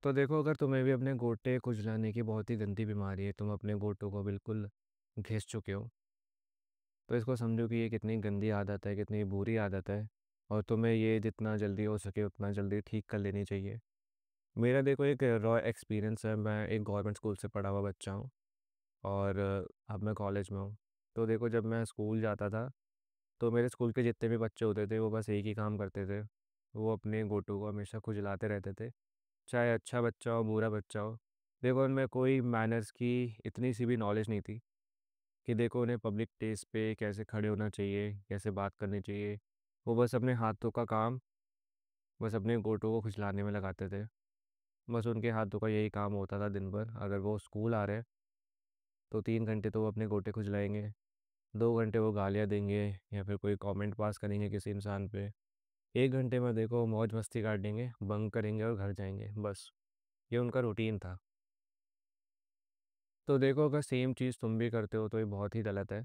तो देखो, अगर तुम्हें भी अपने गोटे खुजलाने की बहुत ही गंदी बीमारी है, तुम अपने गोटों को बिल्कुल घिस चुके हो, तो इसको समझो कि ये कितनी गंदी आदत है, कितनी बुरी आदत है। और तुम्हें ये जितना जल्दी हो सके उतना जल्दी ठीक कर लेनी चाहिए। मेरा देखो एक रॉ एक्सपीरियंस है। मैं एक गवर्नमेंट स्कूल से पढ़ा हुआ बच्चा हूँ और अब मैं कॉलेज में हूँ। तो देखो, जब मैं स्कूल जाता था तो मेरे स्कूल के जितने भी बच्चे होते थे वो बस एक ही काम करते थे। वो अपने गोटों को हमेशा खुजलाते रहते थे, चाहे अच्छा बच्चा हो बुरा बच्चा हो। देखो, उनमें कोई मैनर्स की इतनी सी भी नॉलेज नहीं थी कि देखो उन्हें पब्लिक प्लेस पे कैसे खड़े होना चाहिए, कैसे बात करनी चाहिए। वो बस अपने हाथों का काम बस अपने गोटों को खुजलाने में लगाते थे। बस उनके हाथों का यही काम होता था दिन भर। अगर वो स्कूल आ रहे हैं तो 3 घंटे तो वो अपने गोटे खुजलाएंगे, 2 घंटे वो गालियाँ देंगे या फिर कोई कमेंट पास करेंगे किसी इंसान पे। 1 घंटे में देखो मौज मस्ती काटेंगे, बंक करेंगे और घर जाएंगे। बस ये उनका रूटीन था। तो देखो, अगर सेम चीज़ तुम भी करते हो तो ये बहुत ही गलत है।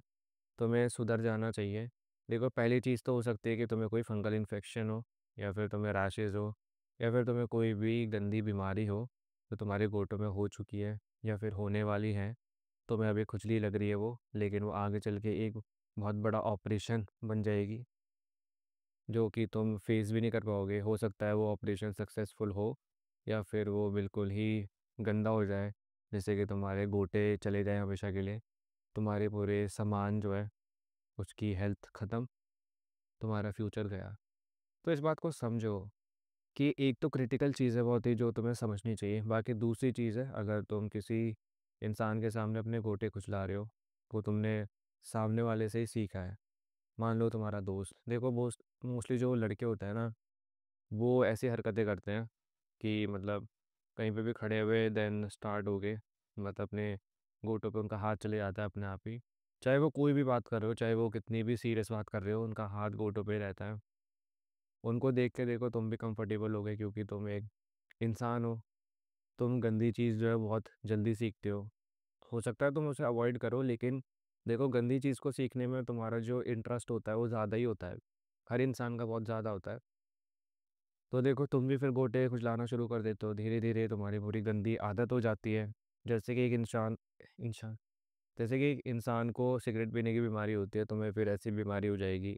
तुम्हें सुधर जाना चाहिए। देखो, पहली चीज़ तो हो सकती है कि तुम्हें कोई फंगल इन्फेक्शन हो, या फिर तुम्हें रैशेज़ हो, या फिर तुम्हें कोई भी गंदी बीमारी हो जो तुम्हारे गोटों में हो चुकी है या फिर होने वाली है। तुम्हें अभी खुजली लग रही है वो, लेकिन वो आगे चल के एक बहुत बड़ा ऑपरेशन बन जाएगी जो कि तुम फेस भी नहीं कर पाओगे। हो सकता है वो ऑपरेशन सक्सेसफुल हो या फिर वो बिल्कुल ही गंदा हो जाए, जैसे कि तुम्हारे गोटे चले जाए हमेशा के लिए, तुम्हारे पूरे सामान जो है उसकी हेल्थ ख़त्म, तुम्हारा फ्यूचर गया। तो इस बात को समझो कि एक तो क्रिटिकल चीज़ है बहुत ही जो तुम्हें समझनी चाहिए। बाकी दूसरी चीज़ है, अगर तुम किसी इंसान के सामने अपने गोटे खुजला रहे हो वो तुमने सामने वाले से ही सीखा है। मान लो तुम्हारा दोस्त, देखो वो मोस्टली जो लड़के होते हैं ना, वो ऐसी हरकतें करते हैं कि मतलब कहीं पे भी खड़े हुए देन स्टार्ट हो गए, मतलब अपने घोटों पे उनका हाथ चले जाता है अपने आप ही। चाहे वो कोई भी बात कर रहे हो, चाहे वो कितनी भी सीरियस बात कर रहे हो, उनका हाथ घोटों पे रहता है। उनको देख के देखो तुम भी कंफर्टेबल हो गए, क्योंकि तुम एक इंसान हो। तुम गंदी चीज़ जो है बहुत जल्दी सीखते हो सकता है तुम उसे अवॉइड करो, लेकिन देखो गंदी चीज़ को सीखने में तुम्हारा जो इंटरेस्ट होता है वो ज़्यादा ही होता है। हर इंसान का बहुत ज़्यादा होता है। तो देखो, तुम भी फिर गोटे खुजलाना शुरू कर देते हो, धीरे धीरे तुम्हारी पूरी गंदी आदत हो जाती है। जैसे कि एक इंसान इंसान जैसे कि एक इंसान को सिगरेट पीने की बीमारी होती है, तुम्हें फिर ऐसी बीमारी हो जाएगी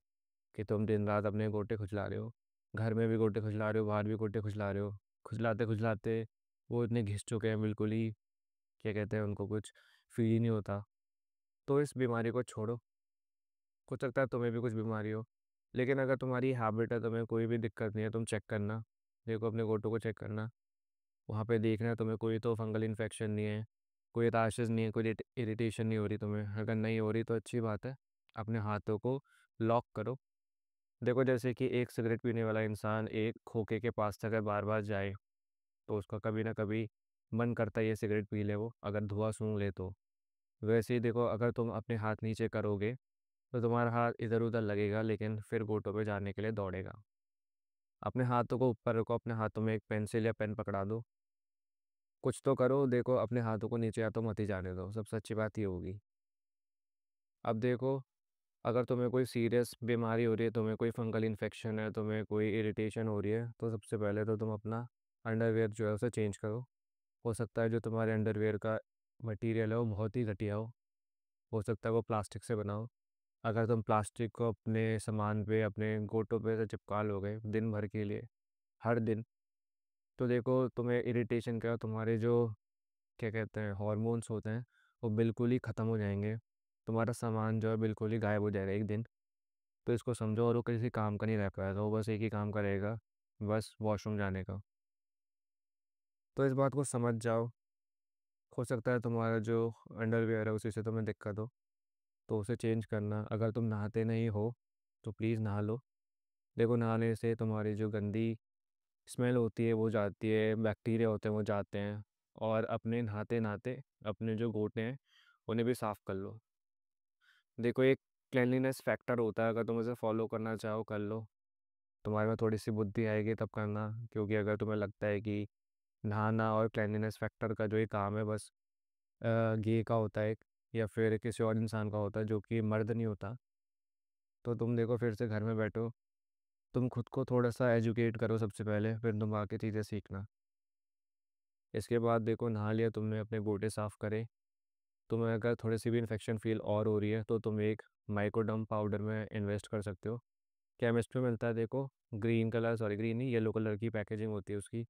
कि तुम दिन रात अपने गोटे खुजला रहे हो। घर में भी गोटे खुजला रहे हो, बाहर भी गोटे खुजला रहे हो। खुजलाते खुजलाते वो इतने घिस चुके हैं बिल्कुल ही, क्या कहते हैं, उनको कुछ फील ही नहीं होता। तो इस बीमारी को छोड़ो। हो सकता है तुम्हें भी कुछ बीमारी हो, लेकिन अगर तुम्हारी हैबिट है, तुम्हें कोई भी दिक्कत नहीं है, तुम चेक करना। देखो, अपने गोटों को चेक करना। वहाँ पे देखना है तुम्हें कोई तो फंगल इन्फेक्शन नहीं है, कोई रैशेज़ नहीं है, कोई इरिटेशन नहीं हो रही तुम्हें। अगर नहीं हो रही तो अच्छी बात है। अपने हाथों को लॉक करो। देखो, जैसे कि एक सिगरेट पीने वाला इंसान एक खोखे के पास से अगर बार बार जाए तो उसका कभी ना कभी मन करता है ये सिगरेट पी ले, वो अगर धुआं सूंघ ले तो। वैसे ही देखो, अगर तुम अपने हाथ नीचे करोगे तो तुम्हारा हाथ इधर उधर लगेगा, लेकिन फिर गोटों पे जाने के लिए दौड़ेगा। अपने हाथों को ऊपर रखो, अपने हाथों में एक पेंसिल या पेन पकड़ा दो। कुछ तो करो। देखो, अपने हाथों को नीचे या तो मत ही जाने दो, सबसे अच्छी बात ये होगी। अब देखो, अगर तुम्हें कोई सीरियस बीमारी हो रही है, तुम्हें कोई फंगल इन्फेक्शन है, तुम्हें कोई इरिटेशन हो रही है, तो सबसे पहले तो तुम अपना अंडरवेयर जो है उसे चेंज करो। हो सकता है जो तुम्हारे अंडरवेयर का मटेरियल है वो बहुत ही घटिया हो सकता है वो प्लास्टिक से बना हो। अगर तुम प्लास्टिक को अपने सामान पे, अपने गोटों पे से चिपका लोगे दिन भर के लिए, हर दिन, तो देखो तुम्हें इरिटेशन का, तुम्हारे जो, क्या कहते हैं, हॉर्मोन्स होते हैं वो बिल्कुल ही ख़त्म हो जाएंगे। तुम्हारा सामान जो है बिल्कुल ही गायब हो जाएगा एक दिन। तो इसको समझो, और वो किसी काम का नहीं रह पाएगा, वो बस एक ही काम करेगा, बस वॉशरूम जाने का। तो इस बात को समझ जाओ। हो सकता है तुम्हारा जो अंडरवेयर है उसी से तुम्हें दिक्कत हो, तो उसे चेंज करना। अगर तुम नहाते नहीं हो तो प्लीज़ नहा लो। देखो, नहाने से तुम्हारी जो गंदी स्मेल होती है वो जाती है, बैक्टीरिया होते हैं वो जाते हैं। और अपने नहाते नहाते अपने जो घोंटे हैं उन्हें भी साफ़ कर लो। देखो, एक क्लेanलीनेस फैक्टर होता है, अगर तुम उसे फॉलो करना चाहो कर लो। तुम्हारे में थोड़ी सी बुद्धि आएगी तब करना, क्योंकि अगर तुम्हें लगता है कि नहाना और क्लेanलीनेस फैक्टर का जो ये काम है बस गे का होता है या फिर किसी और इंसान का होता है जो कि मर्द नहीं होता, तो तुम देखो फिर से घर में बैठो। तुम खुद को थोड़ा सा एजुकेट करो सबसे पहले, फिर तुम आके चीज़ें सीखना। इसके बाद देखो नहा लिया तुमने, अपने गोटे साफ़ करे, तुम्हें अगर थोड़ी सी भी इन्फेक्शन फील और हो रही है तो तुम एक माइकोडर्म पाउडर में इन्वेस्ट कर सकते हो। केमिस्ट में मिलता है देखो, ग्रीन कलर, सॉरी ग्रीन नहीं, येलो कलर की पैकेजिंग होती है उसकी,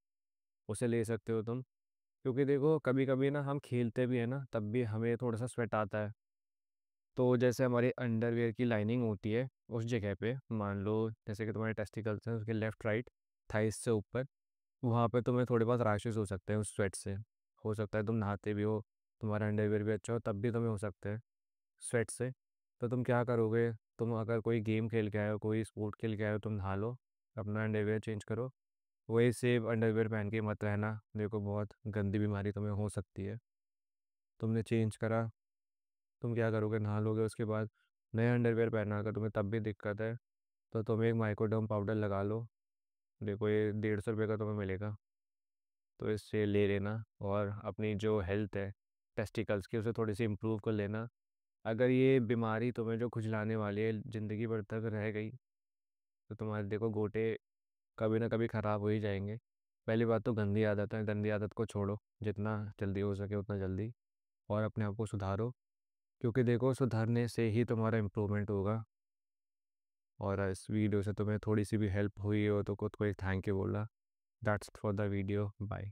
उसे ले सकते हो तुम। क्योंकि देखो कभी कभी ना हम खेलते भी हैं ना, तब भी हमें थोड़ा सा स्वेट आता है। तो जैसे हमारी अंडरवियर की लाइनिंग होती है, उस जगह पे मान लो जैसे कि तुम्हारे टेस्टिकल्स हैं उसके लेफ्ट राइट थाइस से ऊपर, वहाँ पे तुम्हें थोड़े बहुत रैशेस हो सकते हैं उस स्वेट से। हो सकता है तुम नहाते भी हो, तुम्हारा अंडरवियर भी अच्छा हो, तब भी तुम्हें हो सकते हैं स्वेट से। तो तुम क्या करोगे, तुम अगर कोई गेम खेल के आए हो, कोई स्पोर्ट खेल के आए हो, तुम नहा लो, अपना अंडरवियर चेंज करो, वही सेम अंडरवियर पहन के मत रहना, देखो बहुत गंदी बीमारी तुम्हें हो सकती है। तुमने चेंज करा, तुम क्या करोगे, नहा लोगे, उसके बाद नया अंडरवियर पहना, अगर तुम्हें तब भी दिक्कत है तो तुम एक माइकोडर्म पाउडर लगा लो। देखो ये 150 रुपये का तुम्हें मिलेगा, तो इससे ले लेना और अपनी जो हेल्थ है टेस्टिकल्स की, उसे थोड़ी सी इम्प्रूव कर लेना। अगर ये बीमारी तुम्हें जो खुजलाने वाली है ज़िंदगी भर तक रह गई, तो तुम्हारे देखो गोटे कभी ना कभी ख़राब हो ही जाएंगे। पहली बात तो गंदी आदत है, गंदी आदत को छोड़ो जितना जल्दी हो सके उतना जल्दी, और अपने आप को सुधारो। क्योंकि देखो सुधारने से ही तुम्हारा इम्प्रूवमेंट होगा। और इस वीडियो से तुम्हें थोड़ी सी भी हेल्प हुई हो तो खुद को एक थैंक यू बोला। That's for the video, bye.